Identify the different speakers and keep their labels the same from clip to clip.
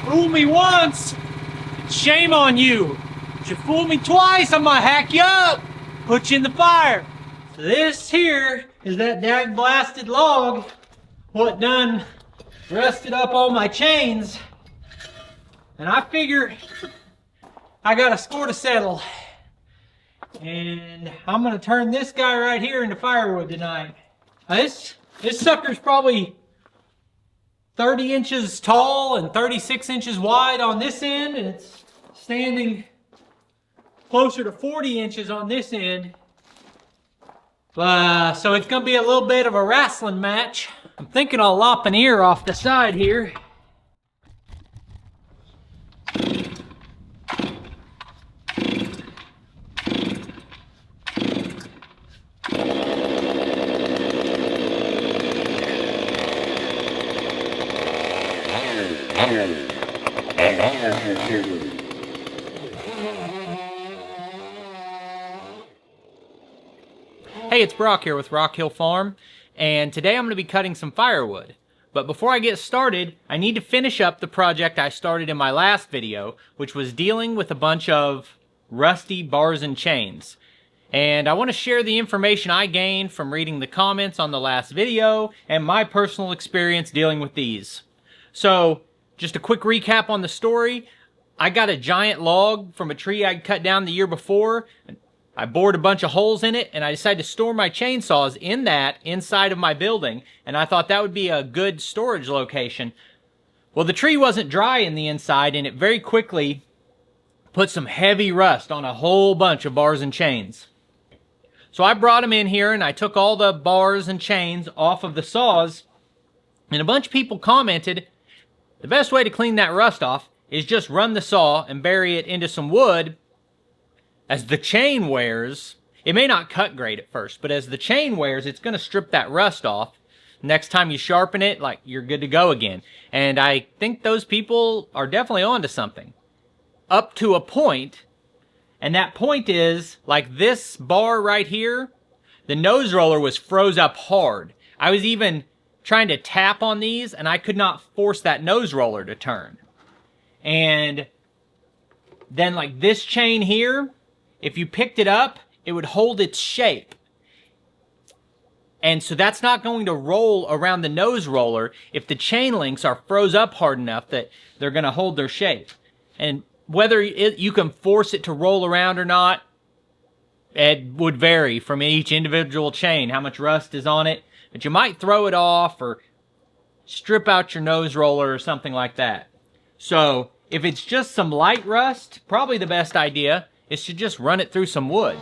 Speaker 1: Fool me once, shame on you. If you fool me twice, I'm gonna hack you up, put you in the fire. So this here is that dag blasted log what done rusted up all my chains. And I figure I got a score to settle. And I'm gonna turn this guy right here into firewood tonight. This sucker's probably 30 inches tall and 36 inches wide on this end, and it's standing closer to 40 inches on this end. So it's gonna be a little bit of a wrestling match. I'm thinking I'll lop an ear off the side here. Hey, it's Brock here with Rock Hill Farm, and today I'm going to be cutting some firewood. But before I get started, I need to finish up the project I started in my last video, which was dealing with a bunch of rusty bars and chains. And I want to share the information I gained from reading the comments on the last video and my personal experience dealing with these. So, just a quick recap on the story. I got a giant log from a tree I'd cut down the year before. I bored a bunch of holes in it, and I decided to store my chainsaws in that inside of my building, and I thought that would be a good storage location. Well, the tree wasn't dry in the inside, and it very quickly put some heavy rust on a whole bunch of bars and chains. So I brought them in here, and I took all the bars and chains off of the saws, and a bunch of people commented, the best way to clean that rust off is just run the saw and bury it into some wood. As the chain wears, it may not cut great at first, but as the chain wears, it's going to strip that rust off. Next time you sharpen it, like, you're good to go again. And I think those people are definitely onto something. Up to a point, and that point is, like this bar right here, the nose roller was froze up hard. I was even trying to tap on these, and I could not force that nose roller to turn. And then like this chain here, if you picked it up, it would hold its shape. And so that's not going to roll around the nose roller if the chain links are froze up hard enough that they're going to hold their shape. And whether you can force it to roll around or not, it would vary from each individual chain, how much rust is on it. But you might throw it off or strip out your nose roller or something like that. So if it's just some light rust, probably the best idea is to just run it through some wood.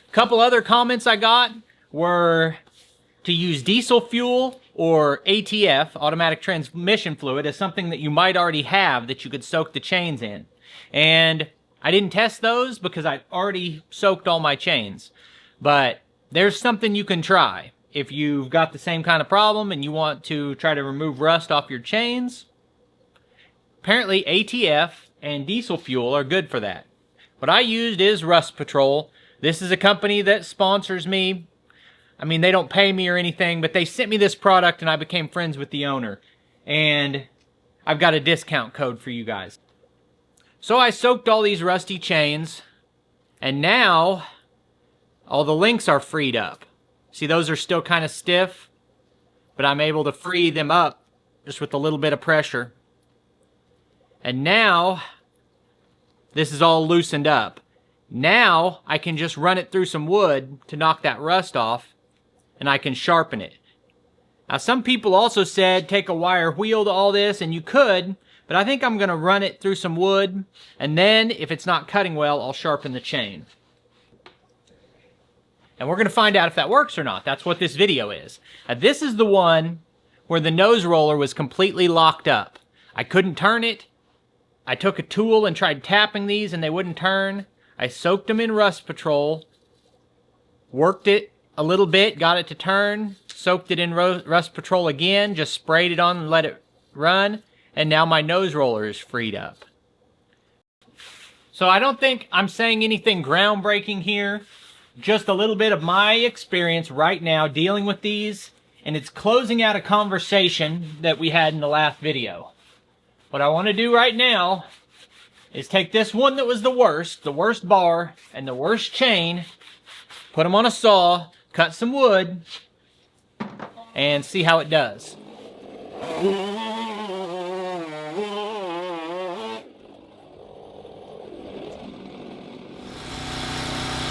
Speaker 1: A couple other comments I got were to use diesel fuel or ATF, automatic transmission fluid, as something that you might already have that you could soak the chains in. And I didn't test those because I'd already soaked all my chains. But there's something you can try. If you've got the same kind of problem and you want to try to remove rust off your chains, apparently ATF and diesel fuel are good for that. What I used is Rust Patrol. This is a company that sponsors me. I mean, they don't pay me or anything, but they sent me this product and I became friends with the owner. And I've got a discount code for you guys. So I soaked all these rusty chains, and now all the links are freed up. See, those are still kind of stiff, but I'm able to free them up just with a little bit of pressure. And now this is all loosened up. Now I can just run it through some wood to knock that rust off, and I can sharpen it. Now, some people also said take a wire wheel to all this, and you could, but I think I'm going to run it through some wood, and then if it's not cutting well, I'll sharpen the chain. And we're going to find out if that works or not. That's what this video is. Now, this is the one where the nose roller was completely locked up. I couldn't turn it. I took a tool and tried tapping these, and they wouldn't turn. I soaked them in Rust Patrol, worked it a little bit, got it to turn, soaked it in Rust Patrol again, just sprayed it on and let it run, and now my nose roller is freed up. So I don't think I'm saying anything groundbreaking here, just a little bit of my experience right now dealing with these, and it's closing out a conversation that we had in the last video. What I want to do right now is take this one that was the worst bar, and the worst chain, put them on a saw, cut some wood, and see how it does.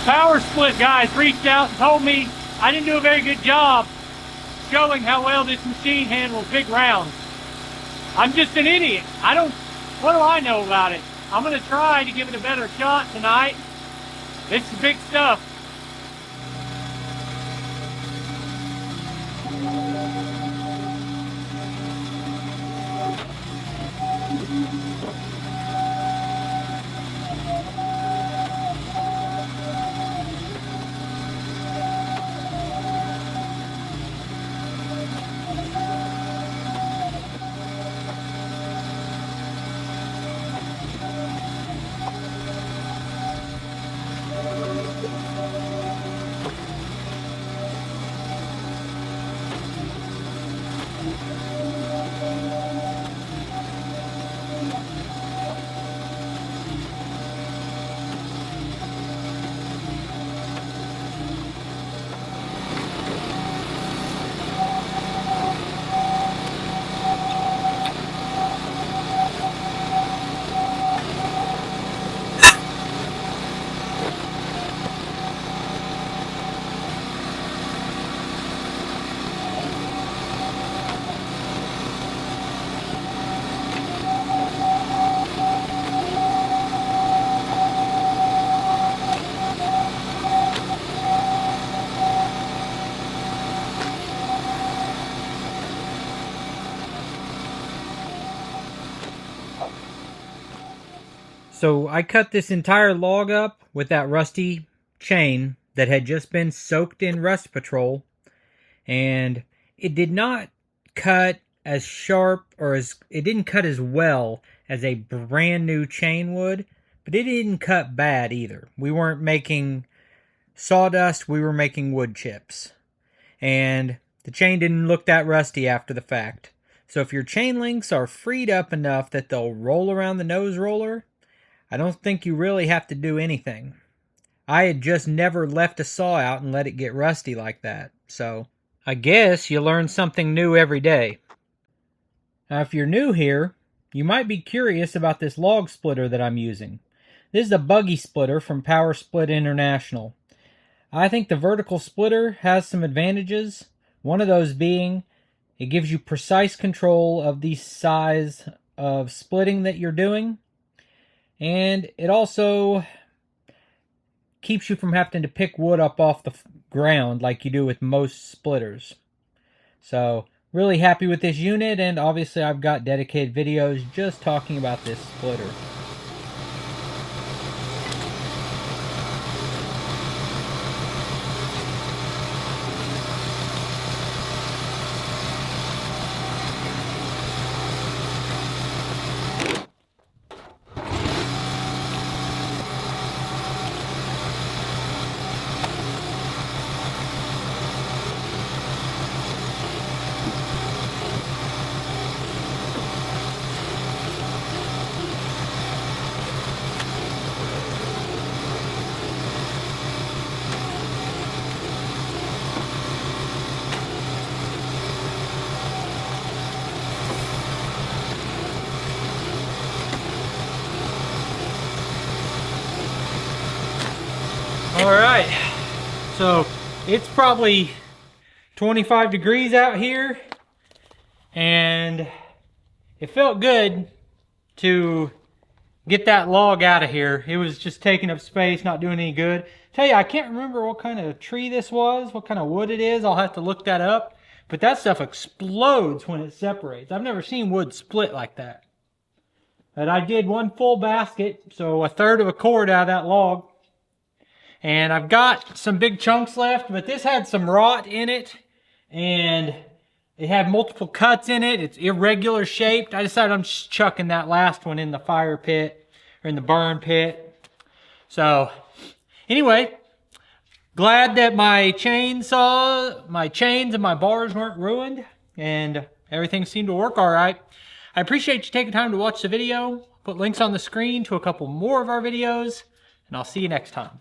Speaker 2: Power split guys reached out and told me I didn't do a very good job showing how well this machine handles big rounds. I'm just an idiot. What do I know about it? I'm gonna try to give it a better shot tonight. This is big stuff.
Speaker 1: So I cut this entire log up with that rusty chain that had just been soaked in Rust Patrol, and it did not cut as sharp, or it didn't cut as well as a brand new chain would, but it didn't cut bad either. We weren't making sawdust, we were making wood chips. And the chain didn't look that rusty after the fact. So if your chain links are freed up enough that they'll roll around the nose roller, I don't think you really have to do anything. I had just never left a saw out and let it get rusty like that. So I guess you learn something new every day. Now if you're new here, you might be curious about this log splitter that I'm using. This is a buggy splitter from Power Split International. I think the vertical splitter has some advantages. One of those being it gives you precise control of the size of splitting that you're doing. And it also keeps you from having to pick wood up off the ground like you do with most splitters. So, really happy with this unit, and obviously I've got dedicated videos just talking about this splitter. Alright, so it's probably 25 degrees out here, and it felt good to get that log out of here. It was just taking up space, not doing any good. Tell you, I can't remember what kind of tree this was, what kind of wood it is. I'll have to look that up. But that stuff explodes when it separates. I've never seen wood split like that. But I did one full basket, so a third of a cord out of that log. And I've got some big chunks left, but this had some rot in it, and it had multiple cuts in it. It's irregular shaped. I decided I'm just chucking that last one in the fire pit, or in the burn pit. So, anyway, glad that my chains and my bars weren't ruined, and everything seemed to work all right. I appreciate you taking time to watch the video. Put links on the screen to a couple more of our videos, and I'll see you next time.